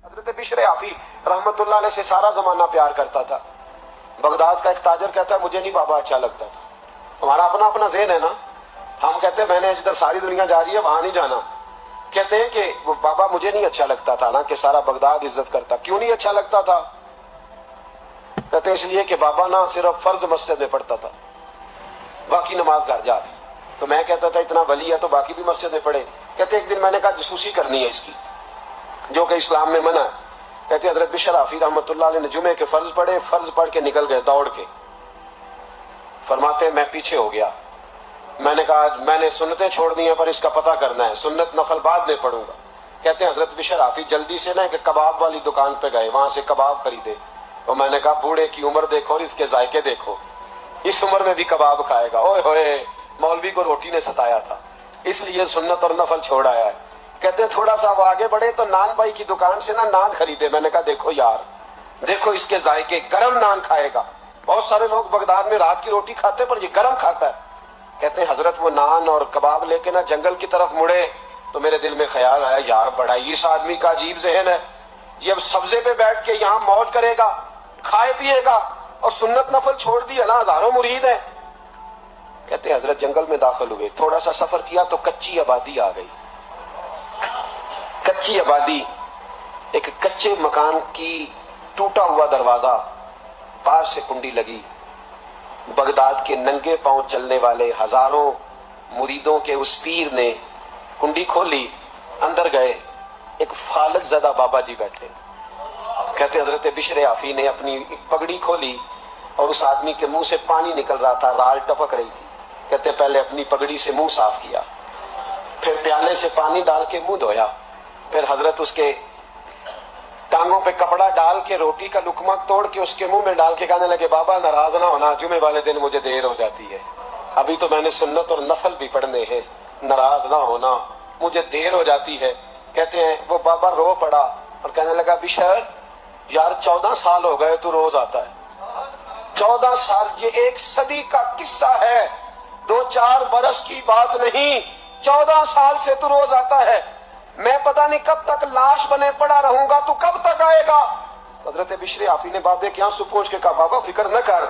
حضرت بشر حافی رحمت اللہ علیہ سے سارا زمانہ پیار کرتا تھا. بغداد کا ایک تاجر کہتا ہے مجھے نہیں بابا اچھا لگتا تھا. ہمارا اپنا اپنا ذہن ہے نا. ہم کہتے ہیں میں نے جدھر ساری دنیا جا رہی ہے وہاں نہیں جانا. کہتے ہیں کہ بابا مجھے نہیں اچھا لگتا تھا نا کہ سارا بغداد عزت کرتا. کیوں نہیں اچھا لگتا تھا؟ کہتے ہیں اس لیے کہ بابا نا صرف فرض مسجد میں پڑھتا تھا, باقی نماز گھر جا کے. تو میں کہتا تھا اتنا ولی ہے تو باقی بھی مسجد میں پڑھے. کہتے ایک دن میں نے کہا جاسوسی کرنی ہے اس کی, جو کہ اسلام میں منع ہے. کہتے حضرت بشر حافی رحمۃ اللہ علیہ نے جمعے کے فرض پڑھے, فرض پڑھ کے نکل گئے دوڑ کے. فرماتے میں پیچھے ہو گیا. میں نے کہا میں نے سنتیں چھوڑ دی ہیں پر اس کا پتہ کرنا ہے, سنت نفل بعد میں پڑھوں گا. کہتے ہیں حضرت بشر حافی جلدی سے نا ایک کباب والی دکان پہ گئے, وہاں سے کباب خریدے. اور میں نے کہا بوڑھے کی عمر دیکھو اور اس کے ذائقے دیکھو, اس عمر میں بھی کباب کھائے گا. اوئے ہوئے, مولوی کو روٹی نے ستایا تھا اس لیے سنت اور نفل چھوڑ آیا ہے. کہتے ہیں تھوڑا سا وہ آگے بڑھے تو نان بھائی کی دکان سے نا نان خریدے. میں نے کہا دیکھو یار, دیکھو اس کے ذائقے, گرم نان کھائے گا. بہت سارے لوگ بغداد میں رات کی روٹی کھاتے پر یہ گرم کھاتا ہے. کہتے ہیں حضرت وہ نان اور کباب لے کے نا جنگل کی طرف مڑے تو میرے دل میں خیال آیا یار بڑا ہی اس آدمی کا عجیب ذہن ہے. یہ اب سبزے پہ بیٹھ کے یہاں موج کرے گا, کھائے پیے گا, اور سنت نفل چھوڑ دی. اللہ ہزاروں مرید ہیں. کہتے ہیں حضرت جنگل میں داخل ہوئے, تھوڑا سا سفر کیا تو کچی آبادی آ گئی. کچی آبادی, ایک کچے مکان کی ٹوٹا ہوا دروازہ, پار سے کنڈی لگی. بغداد کے ننگے پاؤں چلنے والے ہزاروں مریدوں کے اس پیر نے کنڈی کھولی, اندر گئے. ایک فالج زدہ بابا جی بیٹھے. کہتے حضرت بشر حافی نے اپنی پگڑی کھولی اور اس آدمی کے منہ سے پانی نکل رہا تھا, رال ٹپک رہی تھی. کہتے پہلے اپنی پگڑی سے منہ صاف کیا, پھر پیالے سے پانی ڈال کے منہ دھویا. پھر حضرت اس کے ٹانگوں پہ کپڑا ڈال کے روٹی کا لقمہ توڑ کے اس کے منہ میں ڈال کے کہنے لگے بابا ناراض نہ ہونا, جمعے والے دن مجھے دیر ہو جاتی ہے, ابھی تو میں نے سنت اور نفل بھی پڑھنے ہیں, ناراض نہ ہونا مجھے دیر ہو جاتی ہے. کہتے ہیں وہ بابا رو پڑا اور کہنے لگا بشر یار 14 سال ہو گئے تو روز آتا ہے. 14 سال, یہ ایک صدی کا قصہ ہے, 2-4 برس کی بات نہیں. 14 سال سے تو روز آتا ہے. میں پتہ نہیں کب تک لاش بنے پڑا رہوں گا, تو کب تک آئے گا؟ حضرت بشر حافی نے بابے کے آنسو پوچھ کے کہا بابا فکر نہ کر,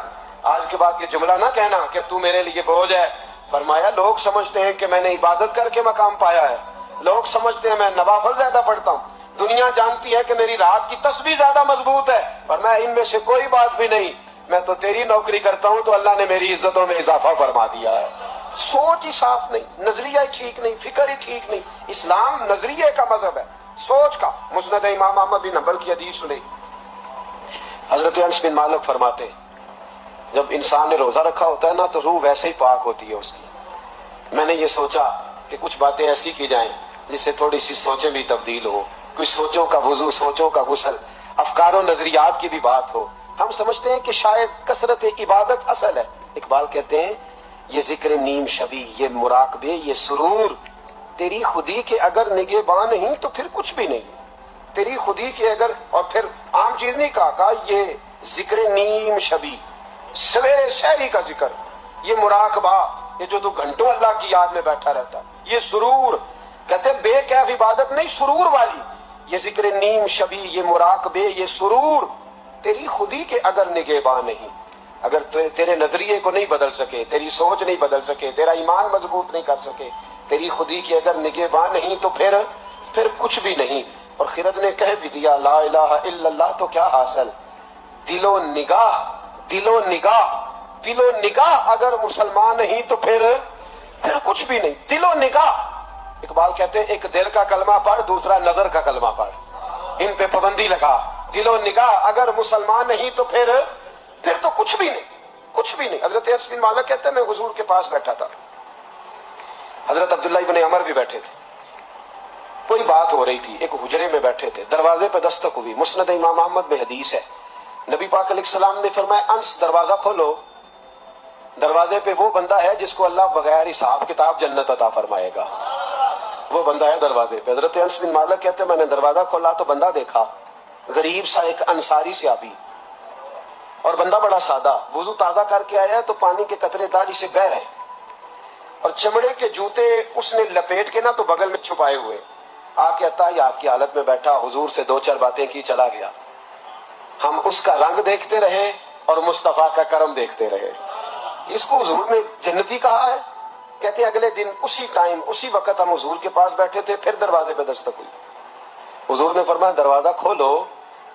آج کے بعد یہ جملہ نہ کہنا کہ تو میرے لیے بوجھ ہے. فرمایا لوگ سمجھتے ہیں کہ میں نے عبادت کر کے مقام پایا ہے, لوگ سمجھتے ہیں میں نوافل زیادہ پڑھتا ہوں, دنیا جانتی ہے کہ میری رات کی تسبیح زیادہ مضبوط ہے, پر میں ان میں سے کوئی بات بھی نہیں. میں تو تیری نوکری کرتا ہوں تو اللہ نے میری عزتوں میں اضافہ فرما دیا ہے. سوچ ہی صاف نہیں, نظریہ ہی ٹھیک نہیں, فکر ہی ٹھیک نہیں. اسلام نظریے کا مذہب ہے, سوچ کا. مسند امام احمد بن حنبل کی حدیث سنی, حضرت انس بن مالک فرماتے جب انسان نے روزہ رکھا ہوتا ہے نا تو روح ویسے ہی پاک ہوتی ہے اس کی. میں نے یہ سوچا کہ کچھ باتیں ایسی کی جائیں جس سے تھوڑی سی سوچیں بھی تبدیل ہو, کچھ سوچوں کا وضو, سوچوں کا غسل, افکار و نظریات کی بھی بات ہو. ہم سمجھتے ہیں کہ شاید کثرت عبادت اصل ہے. اقبال کہتے ہیں یہ ذکر نیم شبی, یہ مراقبے, یہ سرور, تیری خودی کے اگر نگہباں نہیں تو پھر کچھ بھی نہیں. تیری خودی کے اگر, اور پھر عام چیز نہیں کہا یہ ذکر نیم شبی, سویرے شہری کا ذکر, یہ مراقبہ, یہ جو تو گھنٹوں اللہ کی یاد میں بیٹھا رہتا ہے, یہ سرور. کہتے بے کیف عبادت نہیں, سرور والی. یہ ذکر نیم شبی, یہ مراقبے, یہ سرور, تیری خودی کے اگر نگہباں نہیں, اگر تیرے نظریے کو نہیں بدل سکے, تیری سوچ نہیں بدل سکے, تیرا ایمان مضبوط نہیں کر سکے, تیری خودی کے اگر نگہباں نہیں تو پھر کچھ بھی نہیں. اور خرد نے کہہ بھی دیا لا الہ الا اللہ تو کیا حاصل, دل و نگاہ, دل و نگاہ, دل و نگاہ اگر مسلمان نہیں تو پھر کچھ بھی نہیں. دل و نگاہ. اقبال کہتے ہیں ایک دل کا کلمہ پڑھ, دوسرا نظر کا کلمہ پڑھ, ان پہ پابندی لگا. دل و نگاہ اگر مسلمان نہیں تو پھر تو کچھ بھی نہیں, کچھ بھی نہیں. حضرت انس بن مالک کہتے ہیں میں حضور کے پاس بیٹھا تھا, حضرت عبداللہ ابن عمر بھی بیٹھے تھے. کوئی بات ہو رہی تھی, ایک حجرے میں بیٹھے تھے, دروازے پہ دستک ہوئی. مسند امام احمد میں حدیث ہے, نبی پاک علیہ السلام نے فرمایا انس دروازہ کھولو. دروازے پہ وہ بندہ ہے جس کو اللہ بغیر حساب کتاب جنت عطا فرمائے گا, وہ بندہ ہے دروازے پہ. حضرت انس بن مالک کہتے ہیں میں نے دروازہ کھولا تو بندہ دیکھا, غریب سا ایک انصاری صحابی, اور بندہ بڑا سادہ, وضو تازہ کر کے آیا ہے تو پانی کے قطرے داڑھی سے بہہ رہے, اور چمڑے کے جوتے اس نے لپیٹ کے نا تو بغل میں چھپائے ہوئے. آ کے اتحیات کی حالت میں بیٹھا، حضور سے دو چار باتیں کی، چلا گیا۔ ہم اس کا رنگ دیکھتے رہے اور مصطفیٰ کا کرم دیکھتے رہے۔ اس کو حضور نے جنتی کہا ہے۔ کہتے ہیں اگلے دن اسی ٹائم اسی وقت ہم حضور کے پاس بیٹھے تھے، پھر دروازے پہ دستک ہوئی۔ حضور نے فرمایا دروازہ کھولو،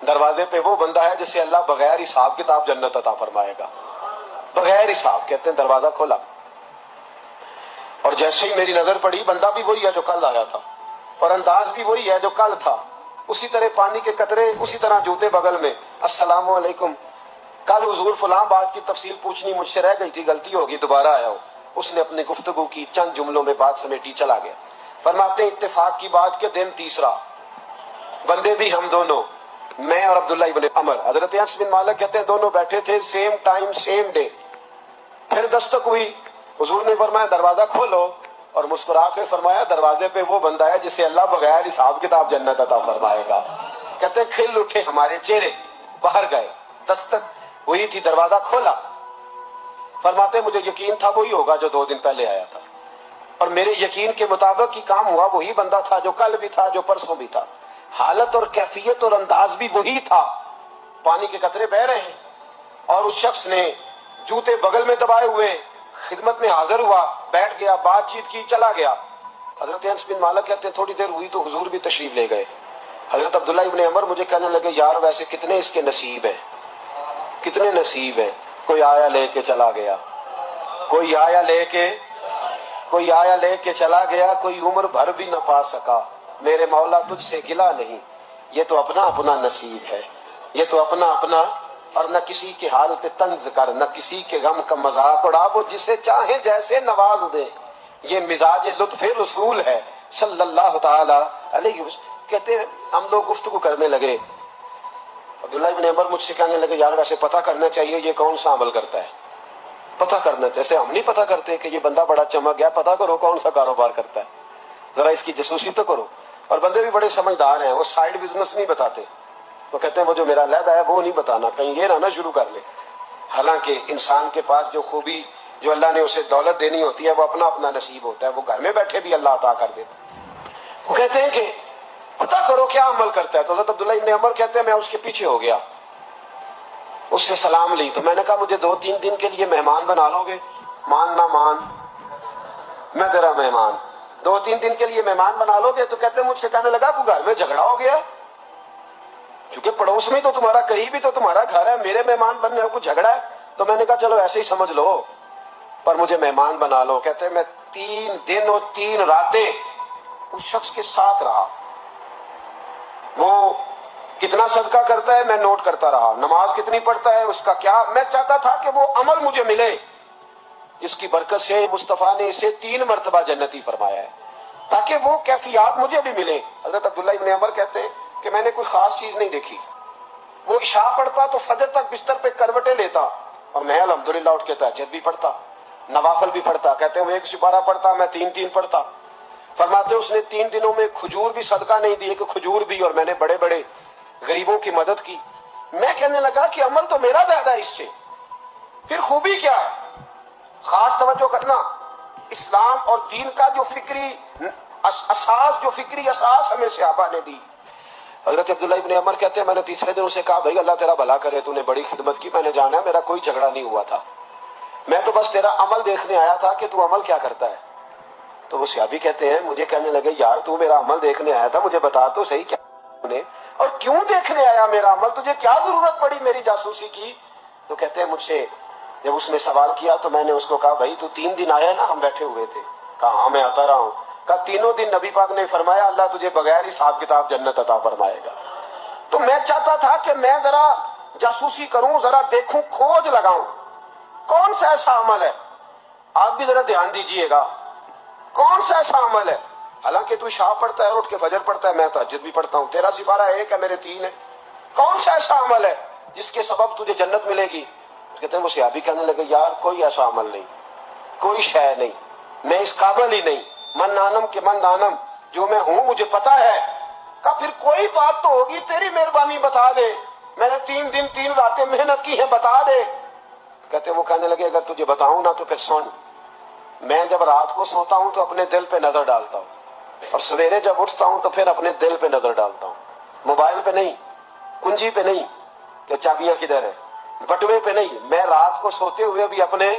دروازے پہ وہ بندہ ہے جسے اللہ بغیر حساب کتاب جنت عطا فرمائے گا، بغیر حساب۔ کہتے ہیں دروازہ کھولا، اور جیسے ہی میری نظر پڑی، بندہ بھی وہی ہے جو کل آیا تھا، اور انداز بھی وہی ہے جو کل تھا، اسی طرح پانی کے قطرے، اسی طرح جوتے بغل میں، السلام علیکم، کل حضور فلاں بات کی تفصیل پوچھنی مجھ سے رہ گئی تھی، غلطی ہوگی، دوبارہ آیا ہوں۔ اس نے اپنی گفتگو کی، چند جملوں میں بات سمیٹی، چلا گیا۔ فرماتے ہیں اتفاق کی بات کہ دن تیسرا، بندے بھی ہم دونوں، میں اور عبداللہ ابن عمر، حضرت انس بن مالک کہتے ہیں دونوں بیٹھے تھے، سیم ٹائم سیم ڈے۔ پھر دستک ہوئی، حضور نے فرمایا دروازہ کھولو، اور مسکرا کے فرمایا دروازے پہ وہ بندہ ہے جسے اللہ بغیر حساب کتاب جنت عطا فرمائے گا۔ کہتے ہیں کھل اٹھے ہمارے چہرے، باہر گئے، دستک ہوئی تھی، دروازہ کھولا۔ فرماتے مجھے یقین تھا وہی ہوگا جو 2 دن پہلے آیا تھا، اور میرے یقین کے مطابق ہی کام ہوا، وہی بندہ تھا جو کل بھی تھا، جو پرسوں بھی تھا، حالت اور کیفیت اور انداز بھی وہی تھا۔ پانی کے قطرے بہ رہے ہیں، اور اس شخص نے جوتے بغل میں دبائے ہوئے خدمت میں حاضر ہوا، بیٹھ گیا، بات چیت کی، چلا گیا۔ حضرت انس بن مالک کہتے ہیں تھوڑی دیر ہوئی تو حضور بھی تشریف لے گئے۔ حضرت عبداللہ ابن عمر مجھے کہنے لگے یار ویسے کتنے اس کے نصیب ہیں، کتنے نصیب ہیں، کوئی آیا لے کے چلا گیا، کوئی آیا لے کے چلا گیا، کوئی عمر بھر بھی نہ پا سکا۔ میرے مولا تجھ سے گلا نہیں، یہ تو اپنا اپنا نصیب ہے، یہ تو اپنا اپنا، اور نہ کسی کے حال پہ طنز کر، نہ کسی کے غم کا مذاق اڑا، وہ جسے چاہے جیسے نواز دے، یہ مزاج لطف رسول ہے صلی اللہ تعالی علیہ وسلم۔ کہتے ہیں ہم لوگ گفتگو کرنے لگے، عبداللہ ابن عمر مجھ سے کہنے لگے یار ویسے پتہ کرنا چاہیے یہ کون سا عمل کرتا ہے، پتہ کرنا، جیسے ہم نہیں پتہ کرتے کہ یہ بندہ بڑا چمک گیا، پتہ کرو کون سا کاروبار کرتا ہے، ذرا اس کی جاسوسی تو کرو۔ اور بندے بھی بڑے سمجھدار ہیں، وہ سائیڈ بزنس نہیں بتاتے، وہ کہتے ہیں وہ جو میرا علیحدہ ہے وہ نہیں بتانا، کہیں یہ نہ شروع کر لے۔ حالانکہ انسان کے پاس جو خوبی، جو اللہ نے اسے دولت دینی ہوتی ہے، وہ اپنا اپنا نصیب ہوتا ہے، وہ گھر میں بیٹھے بھی اللہ عطا کر دیتا ہے۔ وہ کہتے ہیں کہ پتہ کرو کیا عمل کرتا ہے، تو حضرت عبداللہ ابن عمر کہتے ہیں میں اس کے پیچھے ہو گیا، اس سے سلام لی، تو میں نے کہا مجھے 2-3 دن کے لیے مہمان بنا لو گے؟ مان نہ مان، میں تیرا مہمان، 2-3 دن کے لیے مہمان بنا لو گے؟ تو کہتے ہیں مجھ سے کہنے لگا کوئی گھر میں جھگڑا ہو گیا، کیونکہ پڑوس میں تو تمہارا قریب ہی تو تمہارا گھر ہے، میرے مہمان بننے کو جھگڑا ہے؟ تو میں نے کہا چلو ایسے ہی سمجھ لو، پر مجھے مہمان بنا لو۔ کہتے ہیں میں 3 دن اور 3 راتیں اس شخص کے ساتھ رہا، وہ کتنا صدقہ کرتا ہے میں نوٹ کرتا رہا، نماز کتنی پڑھتا ہے، اس کا کیا، میں چاہتا تھا کہ وہ عمل مجھے ملے، اس کی برکت سے مصطفیٰ نے اسے 3 مرتبہ جنتی فرمایا ہے، تاکہ وہ کیفیات مجھے بھی ملے۔ حضرت عبداللہ ابن عمر کہتے ہیں کہ میں نے کوئی خاص چیز نہیں دیکھی، وہ عشاء پڑھتا تو فجر تک بستر پہ کروٹیں لیتا، اور میں الحمدللہ اٹھ کے تہجد بھی پڑھتا، نوافل بھی پڑھتا۔ کہتے ہیں وہ 1 سپارہ پڑھتا، میں 3 پڑھتا۔ فرماتے اس نے 3 دنوں میں کھجور بھی صدقہ نہیں دی، کہ کھجور بھی، اور میں نے بڑے بڑے غریبوں کی مدد کی۔ میں کہنے لگا کہ عمل تو میرا زیادہ ہے اس سے، پھر خوبی کیا ہے؟ خاص توجہ کرنا، اسلام اور دین کا جو فکری اساس، جو فکری اساس ہمیں صحابہ نے دی۔ حضرت عبداللہ ابن عمر کہتے ہیں میں نے تیسرے دن اسے کہا بھائی اللہ تیرا بھلا کرے، تو نے بڑی خدمت کی، میں نے جانا ہے میرا کوئی جھگڑا نہیں ہوا تھا، میں تو بس تیرا عمل دیکھنے آیا تھا کہ تو عمل کیا کرتا ہے۔ تو وہ صحابی کہتے ہیں مجھے کہنے لگے یار تو میرا عمل دیکھنے آیا تھا، مجھے بتا تو صحیح کیا نے، اور کیوں دیکھنے آیا میرا عمل، تجھے کیا ضرورت پڑی میری جاسوسی کی؟ تو کہتے ہیں مجھ سے جب اس نے سوال کیا تو میں نے اس کو کہا بھائی تو 3 دن آیا نا، ہم بیٹھے ہوئے تھے، کہا ہاں میں آتا رہا ہوں، کہا 3 دن نبی پاک نے فرمایا اللہ تجھے بغیر حساب کتاب جنت عطا فرمائے گا۔ تو میں چاہتا تھا کہ میں ذرا جاسوسی کروں، ذرا دیکھوں، کھوج لگاؤں کون سا ایسا عمل ہے، آپ بھی ذرا دھیان دیجئے گا کون سا ایسا عمل ہے، حالانکہ تو عشاء پڑھتا ہے، اٹھ کے فجر پڑھتا ہے، میں تہجد بھی پڑھتا ہوں، تیرا سپارہ 1 ہے میرے 3 ہے، کون سا ایسا عمل ہے جس کے سبب تجھے جنت ملے گی؟ کہتے ہیں وہ صحابی کہنے لگے یار کوئی ایسا عمل نہیں، کوئی شے نہیں، میں اس قابل ہی نہیں، من نانم کے من دانم، جو میں ہوں مجھے پتا ہے۔ کہا پھر کوئی بات تو ہوگی، تیری مہربانی بتا دے، میں نے 3 دن 3 راتیں محنت کی ہیں، بتا دے۔ کہتے ہیں وہ کہنے لگے اگر تجھے بتاؤں نا تو پھر سن، میں جب رات کو سوتا ہوں تو اپنے دل پہ نظر ڈالتا ہوں، اور سویرے جب اٹھتا ہوں تو پھر اپنے دل پہ نظر ڈالتا ہوں، موبائل پہ نہیں، کنجی پہ نہیں کہ چابیاں کدھر ہیں، بٹوے پہ نہیں، میں رات کو سوتے ہوئے بھی اپنے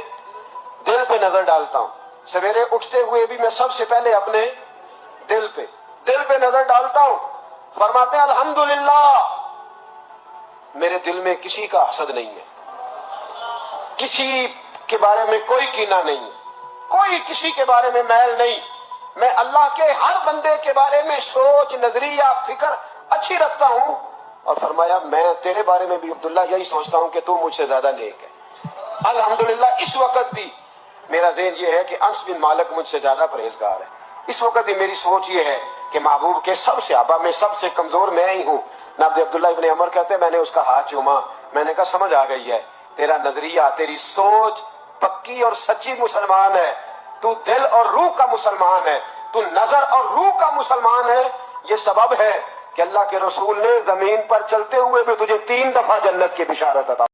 دل پہ نظر ڈالتا ہوں، سویرے اٹھتے ہوئے بھی میں سب سے پہلے اپنے دل پہ نظر ڈالتا ہوں۔ فرماتے ہیں الحمدللہ میرے دل میں کسی کا حسد نہیں ہے، کسی کے بارے میں کوئی کینہ نہیں ہے، کوئی کسی کے بارے میں میل نہیں، میں اللہ کے ہر بندے کے بارے میں سوچ، نظریہ، فکر اچھی رکھتا ہوں۔ اور فرمایا میں تیرے بارے میں بھی عبداللہ یہی سوچتا ہوں کہ تو مجھ سے زیادہ نیک ہے۔ الحمدللہ اس وقت بھی میرا ذہن یہ ہے کہ انس بن مالک مجھ سے زیادہ پرہیزگار ہے، اس وقت بھی میری سوچ یہ ہے کہ محبوب کے سب صحابہ میں سب سے کمزور میں ہی ہوں۔ نابد عبداللہ ابن عمر کہتے ہیں میں نے اس کا ہاتھ چوما، میں نے کہا سمجھ آ گئی ہے، تیرا نظریہ، تیری سوچ پکی اور سچی مسلمان ہے، تو دل اور روح کا مسلمان ہے، تو نظر اور روح کا مسلمان ہے۔ یہ سبب ہے کہ اللہ کے رسول نے زمین پر چلتے ہوئے بھی تجھے 3 دفعہ جنت کی بشارت عطا